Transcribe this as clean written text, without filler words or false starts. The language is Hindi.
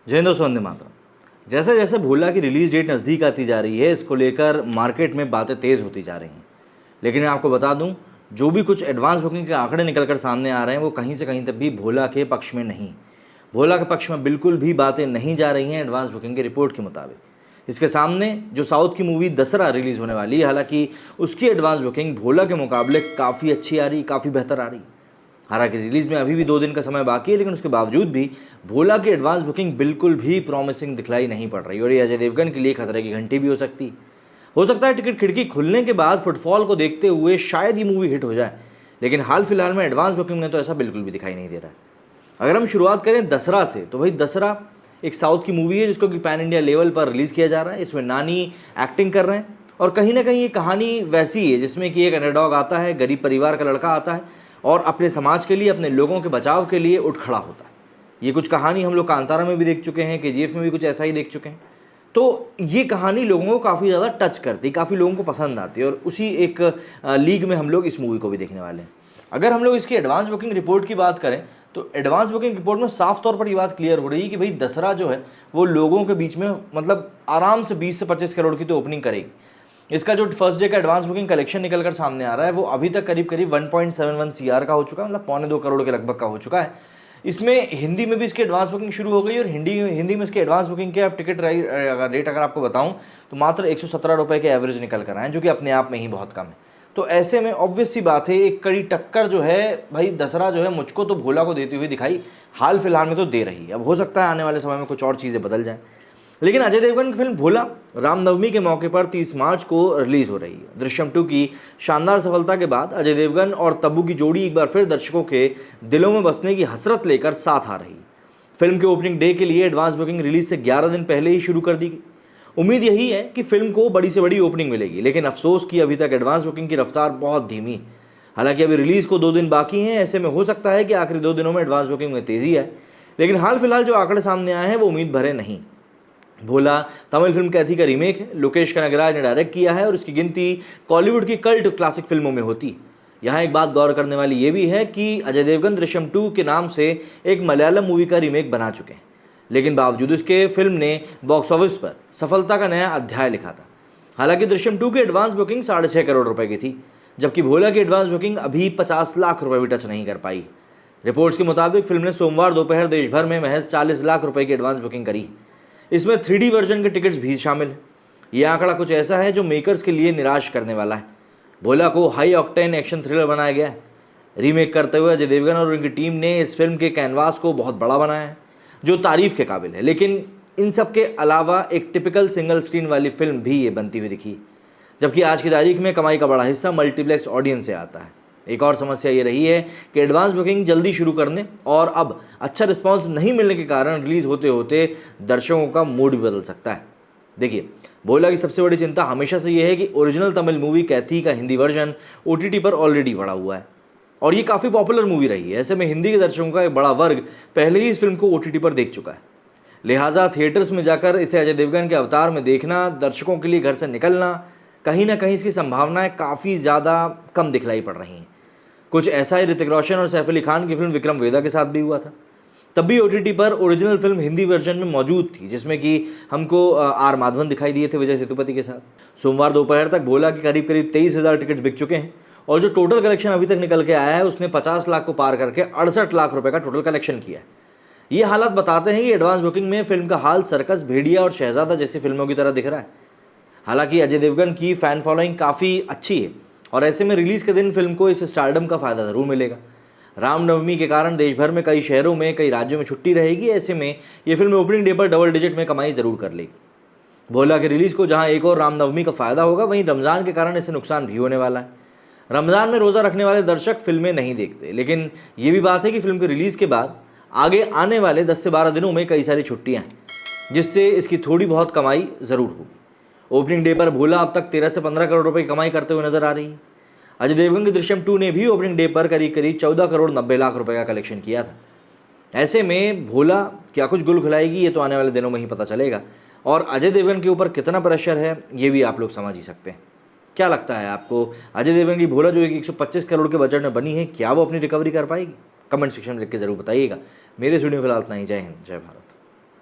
जय हिंद दोस्तों, वंदे मातरम। जैसे जैसे भोला की रिलीज़ डेट नज़दीक आती जा रही है, इसको लेकर मार्केट में बातें तेज़ होती जा रही हैं। लेकिन मैं आपको बता दूं, जो भी कुछ एडवांस बुकिंग के आंकड़े निकल कर सामने आ रहे हैं वो कहीं से कहीं तक भी भोला के पक्ष में नहीं, भोला के पक्ष में बिल्कुल भी बातें नहीं जा रही हैं एडवांस बुकिंग की रिपोर्ट के मुताबिक। इसके सामने जो साउथ की मूवी दसरा रिलीज़ होने वाली है, हालांकि उसकी एडवांस बुकिंग भोला के मुकाबले काफ़ी अच्छी आ रही, काफ़ी बेहतर आ रही। हालांकि रिलीज़ में अभी भी 2 दिन का समय बाकी है, लेकिन उसके बावजूद भी भोला की एडवांस बुकिंग बिल्कुल भी प्रॉमिसिंग दिखलाई नहीं पड़ रही और ये अजय देवगन के लिए खतरे की घंटी भी हो सकती है। हो सकता है टिकट खिड़की खुलने के बाद फुटफॉल को देखते हुए शायद ये मूवी हिट हो जाए, लेकिन हाल फिलहाल में एडवांस बुकिंग में तो ऐसा बिल्कुल भी दिखाई नहीं दे रहा है। अगर हम शुरुआत करें दसरा से, तो भाई दसरा एक साउथ की मूवी है जिसको कि पैन इंडिया लेवल पर रिलीज़ किया जा रहा है। इसमें नानी एक्टिंग कर रहे हैं और कहीं ना कहीं ये कहानी वैसी है जिसमें कि एक अंडरडॉग आता है, गरीब परिवार का लड़का आता है और अपने समाज के लिए, अपने लोगों के बचाव के लिए उठ खड़ा होता है। ये कुछ कहानी हम लोग कांतारा में भी देख चुके हैं, केजीएफ में भी कुछ ऐसा ही देख चुके हैं। तो ये कहानी लोगों को काफ़ी ज़्यादा टच करती, काफ़ी लोगों को पसंद आती है और उसी एक लीग में हम लोग इस मूवी को भी देखने वाले हैं। अगर हम लोग इसकी एडवांस बुकिंग रिपोर्ट की बात करें तो एडवांस बुकिंग रिपोर्ट में साफ तौर पर ये बात क्लियर हो रही है कि भाई दसरा जो है वो लोगों के बीच में मतलब आराम से 20 से 25 करोड़ की तो ओपनिंग करेगी। इसका जो फर्स्ट डे का एडवांस बुकिंग कलेक्शन निकल कर सामने आ रहा है वो अभी तक करीब करीब 1.71 CR का हो चुका है, मतलब पौने 2 करोड़ के लगभग का हो चुका है। इसमें हिंदी में भी इसकी एडवांस बुकिंग शुरू हो गई और हिंदी में इसकी एडवांस बुकिंग के अब टिकट रेट अगर आपको बताऊं तो मात्र 117 रुपये के एवरेज निकल कर आए, जो कि अपने आप में ही बहुत कम है। तो ऐसे में ऑब्वियस सी बात है, एक कड़ी टक्कर जो है भाई दसरा जो है मुझको तो भोला को देती हुई दिखाई हाल फिलहाल में तो दे रही है। अब हो सकता है आने वाले समय में कुछ और चीज़ें बदल जाएं, लेकिन अजय देवगन की फिल्म भोला रामनवमी के मौके पर 30 मार्च को रिलीज़ हो रही है। दृश्यम 2 की शानदार सफलता के बाद अजय देवगन और तब्बू की जोड़ी एक बार फिर दर्शकों के दिलों में बसने की हसरत लेकर साथ आ रही है। फिल्म के ओपनिंग डे के लिए एडवांस बुकिंग रिलीज से 11 दिन पहले ही शुरू कर दी गई। उम्मीद यही है कि फिल्म को बड़ी से बड़ी ओपनिंग मिलेगी, लेकिन अफसोस कि अभी तक एडवांस बुकिंग की रफ्तार बहुत धीमी है। हालांकि अभी रिलीज़ को 2 दिन बाकी हैं, ऐसे में हो सकता है कि आखिरी 2 दिनों में एडवांस बुकिंग में तेज़ी आए, लेकिन हाल फिलहाल जो आंकड़े सामने आए हैं वो उम्मीद भरे नहीं। भोला तमिल फिल्म कैथी का रीमेक है, लोकेश कनगराज ने डायरेक्ट किया है और इसकी गिनती कॉलीवुड की कल्ट क्लासिक फिल्मों में होती है। यहाँ एक बात गौर करने वाली ये भी है कि अजय देवगन दृश्यम 2 के नाम से एक मलयालम मूवी का रीमेक बना चुके हैं, लेकिन बावजूद इसके फिल्म ने बॉक्स ऑफिस पर सफलता का नया अध्याय लिखा था। हालांकि दृश्यम 2 की एडवांस बुकिंग 6.5 करोड़ रुपए की थी, जबकि भोला की एडवांस बुकिंग अभी 50 लाख रुपए भी टच नहीं कर पाई। रिपोर्ट्स के मुताबिक फिल्म ने सोमवार दोपहर देश भर में महज 40 लाख रुपए की एडवांस बुकिंग करी। इसमें 3D वर्जन के टिकट्स भी शामिल हैं। ये आंकड़ा कुछ ऐसा है जो मेकर्स के लिए निराश करने वाला है। भोला को हाई ऑक्टेन एक्शन थ्रिलर बनाया गया है। रीमेक करते हुए अजय देवगन और उनकी टीम ने इस फिल्म के कैनवास को बहुत बड़ा बनाया है, जो तारीफ के काबिल है। लेकिन इन सब के अलावा एक टिपिकल सिंगल स्क्रीन वाली फिल्म भी ये बनती हुई दिखी, जबकि आज की तारीख में कमाई का बड़ा हिस्सा मल्टीप्लेक्स ऑडियंस से आता है। एक और समस्या ये रही है कि एडवांस बुकिंग जल्दी शुरू करने और अब अच्छा रिस्पांस नहीं मिलने के कारण रिलीज होते होते दर्शकों का मूड भी बदल सकता है। देखिए, भोला की सबसे बड़ी चिंता हमेशा से ये है कि ओरिजिनल तमिल मूवी कैथी का हिंदी वर्जन OTT पर ऑलरेडी पड़ा हुआ है और ये काफ़ी पॉपुलर मूवी रही है। ऐसे में हिंदी के दर्शकों का एक बड़ा वर्ग पहले ही इस फिल्म को OTT पर देख चुका है। लिहाजा थिएटर्स में जाकर इसे अजय देवगन के अवतार में देखना, दर्शकों के लिए घर से निकलना, कहीं ना कहीं इसकी संभावनाएं काफ़ी ज़्यादा कम दिखलाई पड़ रही हैं। कुछ ऐसा ही ऋतिक रोशन और सैफ अली खान की फिल्म विक्रम वेदा के साथ भी हुआ था। तब भी OTT पर ओरिजिनल फिल्म हिंदी वर्जन में मौजूद थी, जिसमें कि हमको R माधवन दिखाई दिए थे विजय सेतुपति के साथ। सोमवार दोपहर तक भोला के करीब 23,000 टिकट बिक चुके हैं और जो टोटल कलेक्शन अभी तक निकल के आया है उसने 50 लाख को पार करके 68 लाख रुपए का टोटल कलेक्शन किया है। ये हालात बताते हैं कि एडवांस बुकिंग में फिल्म का हाल सर्कस, भेड़िया और शहजादा जैसी फिल्मों की तरह दिख रहा है। हालांकि अजय देवगन की फ़ैन फॉलोइंग काफ़ी अच्छी है और ऐसे में रिलीज़ के दिन फिल्म को इस स्टारडम का फ़ायदा ज़रूर मिलेगा। रामनवमी के कारण देश भर में कई शहरों में, कई राज्यों में छुट्टी रहेगी। ऐसे में ये फिल्म ओपनिंग डे पर डबल डिजिट में कमाई ज़रूर कर लेगी। भोला की रिलीज़ को जहां एक और रामनवमी का फ़ायदा होगा, वहीं रमज़ान के कारण इसे नुकसान भी होने वाला है। रमज़ान में रोज़ा रखने वाले दर्शक फिल्में नहीं देखते, लेकिन ये भी बात है कि फिल्म की रिलीज़ के बाद आगे आने वाले 10 से 12 दिनों में कई सारी छुट्टियाँ हैं, जिससे इसकी थोड़ी बहुत कमाई ज़रूर होगी। ओपनिंग डे पर भोला अब तक 13 से 15 करोड़ रुपए की कमाई करते हुए नजर आ रही है। अजय देवगन की दृश्यम 2 ने भी ओपनिंग डे पर करीब करीब 14 करोड़ 90 लाख रुपए का कलेक्शन किया था। ऐसे में भोला क्या कुछ गुल खिलाएगी, ये तो आने वाले दिनों में ही पता चलेगा। और अजय देवगन के ऊपर कितना प्रेशर है ये भी आप लोग समझ ही सकते हैं। क्या लगता है आपको, अजय देवगन की भोला जो 125 करोड़ के बजट में बनी है, क्या वो अपनी रिकवरी कर पाएगी? कमेंट सेक्शन में लिख के जरूर बताइएगा। मेरे इस वीडियो में फिलहाल इतना ही। जय हिंद, जय भारत।